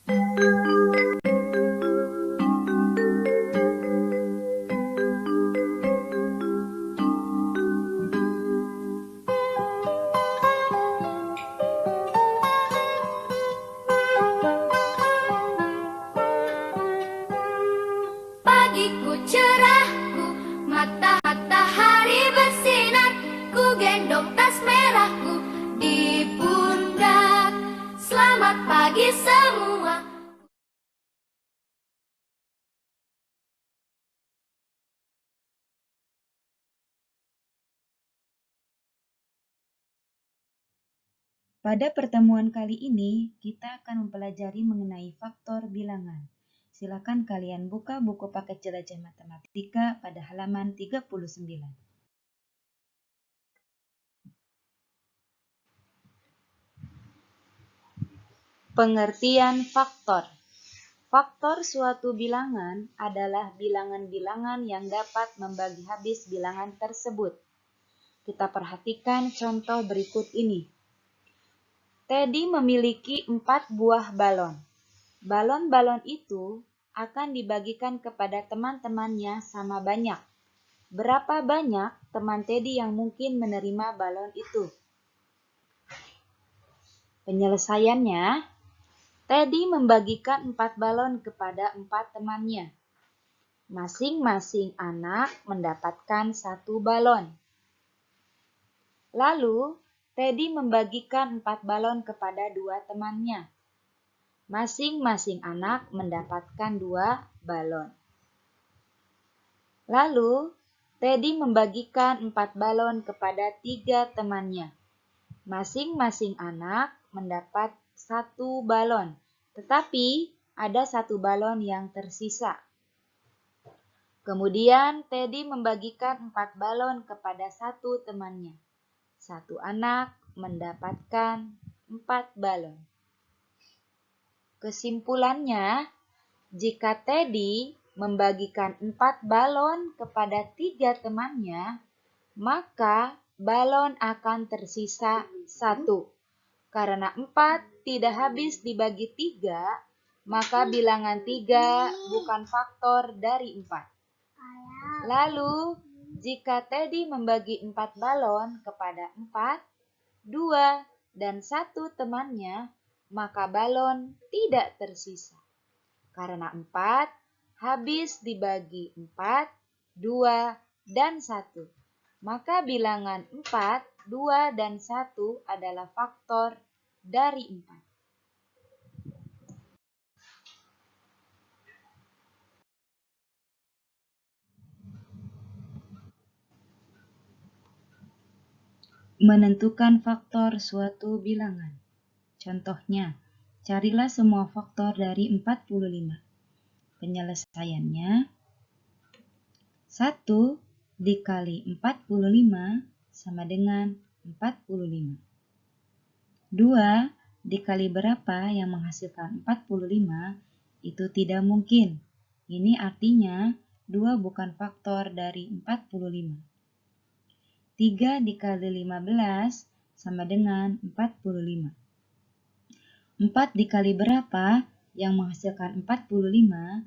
Pagiku cerahku, matahari bersinar, ku gendong tas merahku di pundak. Selamat pagi semua. Pada pertemuan kali ini, kita akan mempelajari mengenai faktor bilangan. Silakan kalian buka buku paket jelajah matematika pada halaman 39. Pengertian faktor. Faktor suatu bilangan adalah bilangan-bilangan yang dapat membagi habis bilangan tersebut. Kita perhatikan contoh berikut ini. Teddy memiliki 4 buah balon. Balon-balon itu akan dibagikan kepada teman-temannya sama banyak. Berapa banyak teman Teddy yang mungkin menerima balon itu? Penyelesaiannya, Teddy membagikan 4 balon kepada 4 temannya. Masing-masing anak mendapatkan 1 balon. Lalu, Teddy membagikan 4 balon kepada 2 temannya. Masing-masing anak mendapatkan 2 balon. Lalu, Teddy membagikan 4 balon kepada 3 temannya. Masing-masing anak mendapat 1 balon, tetapi ada 1 balon yang tersisa. Kemudian, Teddy membagikan 4 balon kepada 1 temannya. 1 anak mendapatkan 4 balon. Kesimpulannya, jika Teddy membagikan 4 balon kepada 3 temannya, maka balon akan tersisa 1. Karena 4 tidak habis dibagi 3, maka bilangan 3 bukan faktor dari 4. Lalu, jika Teddy membagi 4 balon kepada 4, 2, dan 1 temannya, maka balon tidak tersisa. Karena 4 habis dibagi 4, 2, dan 1. Maka bilangan 4, 2, dan 1 adalah faktor dari 4. Menentukan faktor suatu bilangan. Contohnya, carilah semua faktor dari 45. Penyelesaiannya, 1 dikali 45 sama dengan 45. 2 dikali berapa yang menghasilkan 45 itu tidak mungkin. Ini artinya 2 bukan faktor dari 45. 3 dikali 15 sama dengan 45. 4 dikali berapa yang menghasilkan 45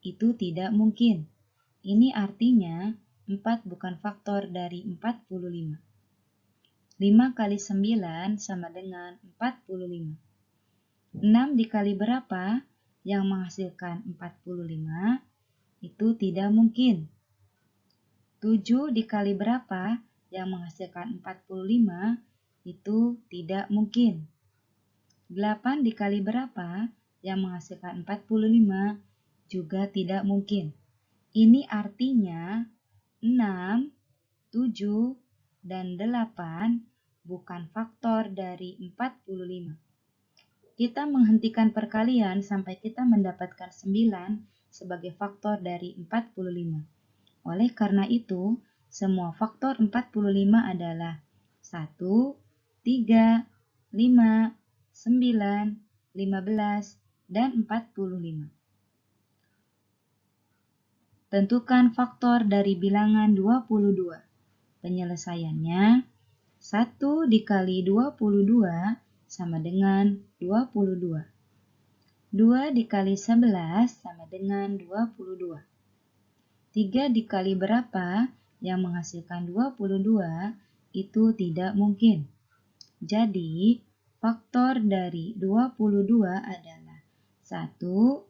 itu tidak mungkin. Ini artinya 4 bukan faktor dari 45. 5 kali 9 sama dengan 45. 6 dikali berapa yang menghasilkan 45 itu tidak mungkin. 7 dikali berapa yang menghasilkan 45 itu tidak mungkin. 8 dikali berapa yang menghasilkan 45 juga tidak mungkin. Ini artinya 6, 7, dan 8 bukan faktor dari 45. Kita menghentikan perkalian sampai kita mendapatkan 9 sebagai faktor dari 45. Oleh karena itu, semua faktor 45 adalah 1, 3, 5, 9, 15, dan 45. Tentukan faktor dari bilangan 22. Penyelesaiannya, 1 dikali 22 sama dengan 22. 2 dikali 11 sama dengan 22. 3 dikali berapa yang menghasilkan 22 itu tidak mungkin. Jadi, faktor dari 22 adalah 1,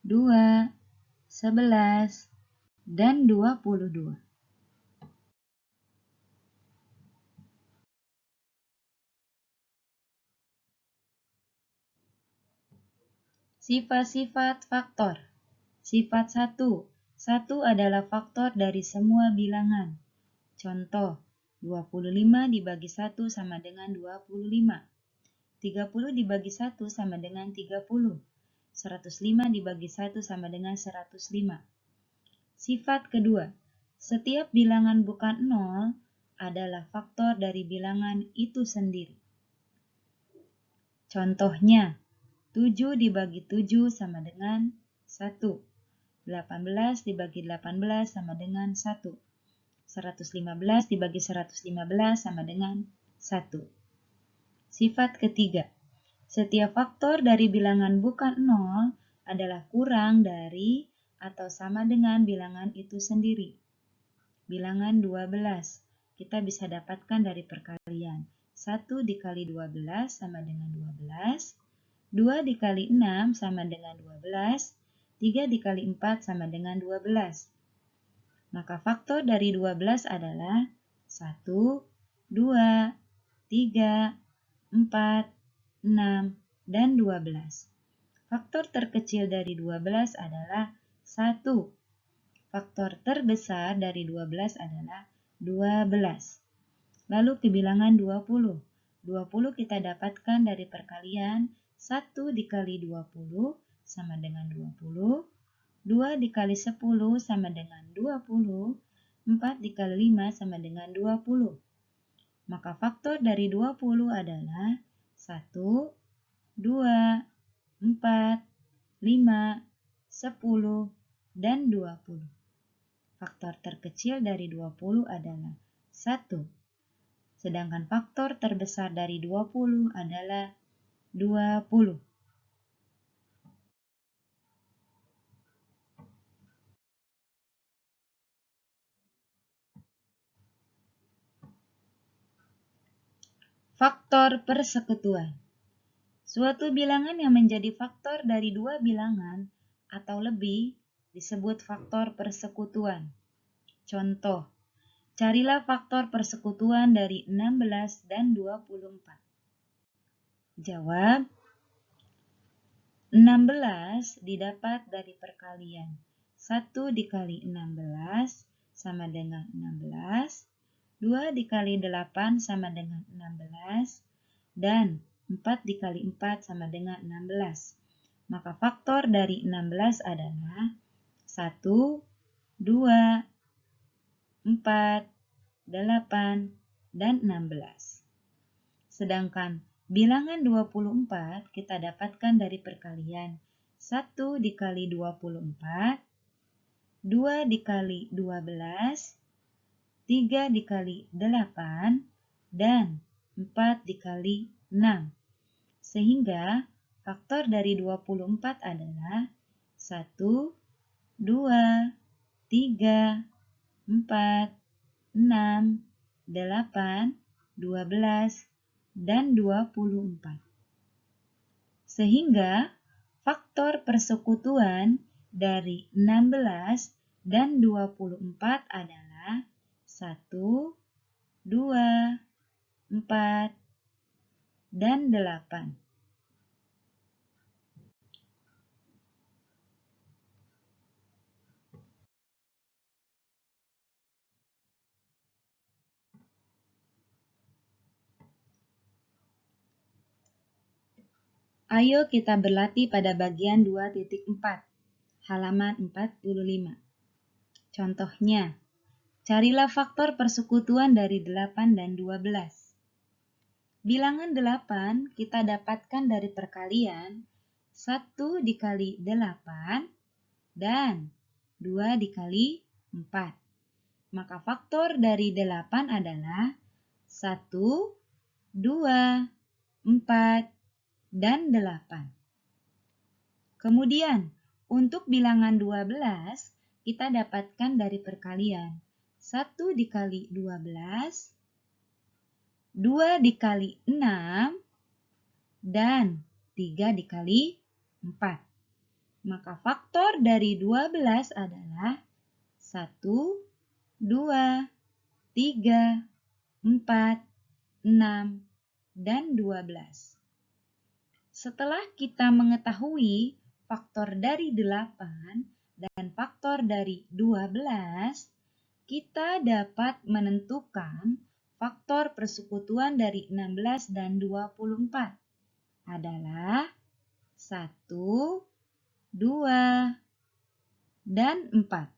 2, 11, dan 22. Sifat-sifat faktor. Sifat 1. 1 adalah faktor dari semua bilangan. Contoh, 25 dibagi 1 sama dengan 25. 30 dibagi 1 sama dengan 30. 105 dibagi 1 sama dengan 105. Sifat kedua, setiap bilangan bukan 0 adalah faktor dari bilangan itu sendiri. Contohnya, 7 dibagi 7 sama dengan 1. 18 dibagi 18 sama dengan 1. 115 dibagi 115 sama dengan 1. Sifat ketiga, setiap faktor dari bilangan bukan 0 adalah kurang dari atau sama dengan bilangan itu sendiri. Bilangan 12 kita bisa dapatkan dari perkalian. 1 dikali 12 sama dengan 12, 2 dikali 6 sama dengan 12, 3 dikali 4 sama dengan 12. Maka faktor dari 12 adalah 1, 2, 3, 4, 6, dan 12. Faktor terkecil dari 12 adalah 1. Faktor terbesar dari 12 adalah 12. Lalu ke bilangan 20. 20 kita dapatkan dari perkalian 1 dikali 20 sama dengan 20. 2 dikali 10 sama dengan 20. 4 dikali 5 sama dengan 20. Maka faktor dari 20 adalah 1, 2, 4, 5, 10, dan 20. Faktor terkecil dari 20 adalah 1. Sedangkan faktor terbesar dari 20 adalah 20. Faktor persekutuan. Suatu bilangan yang menjadi faktor dari dua bilangan atau lebih disebut faktor persekutuan. Contoh, carilah faktor persekutuan dari 16 dan 24. Jawab, 16 didapat dari perkalian 1 dikali 16 sama dengan 16, 2 dikali 8 sama dengan 16, dan 4 dikali 4 sama dengan 16. Maka faktor dari 16 adalah 1, 2, 4, 8, dan 16. Sedangkan bilangan 24 kita dapatkan dari perkalian 1 dikali 24, 2 dikali 12, 3 dikali 8, dan 4 dikali 6. Sehingga faktor dari 24 adalah 1, 2, 3, 4, 6, 8, 12, dan 24. Sehingga faktor persekutuan dari 16 dan 24 adalah 1, 2, 4, dan 8. Ayo kita berlatih pada bagian 2.4, halaman 45. Contohnya, carilah faktor persekutuan dari 8 dan 12. Bilangan 8 kita dapatkan dari perkalian 1 dikali 8 dan 2 dikali 4. Maka faktor dari 8 adalah 1, 2, 4, dan 8. Kemudian, untuk bilangan 12, kita dapatkan dari perkalian. 1 dikali 12, 2 dikali 6, dan 3 dikali 4. Maka faktor dari 12 adalah 1, 2, 3, 4, 6, dan 12. Setelah kita mengetahui faktor dari 8 dan faktor dari 12, kita dapat menentukan faktor persekutuan dari 16 dan 24 adalah 1, 2, dan 4.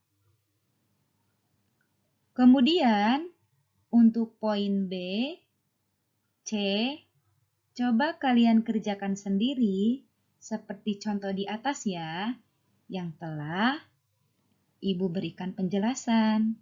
Kemudian, untuk poin B, C, coba kalian kerjakan sendiri seperti contoh di atas ya, yang telah Ibu berikan penjelasan.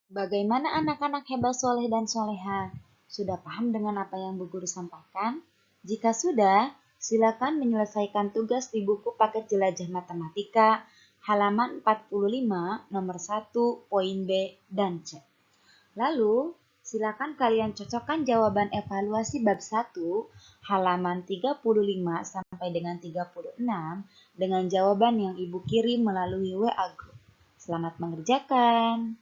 Bagaimana anak-anak hebat soleh dan soleha? Sudah paham dengan apa yang Bu Guru sampaikan? Jika sudah, silakan menyelesaikan tugas di buku paket jelajah matematika halaman 45 nomor 1 poin B dan C. Lalu, silakan kalian cocokkan jawaban evaluasi bab 1 halaman 35 sampai dengan 36 dengan jawaban yang Ibu kirim melalui WA Group. Selamat mengerjakan.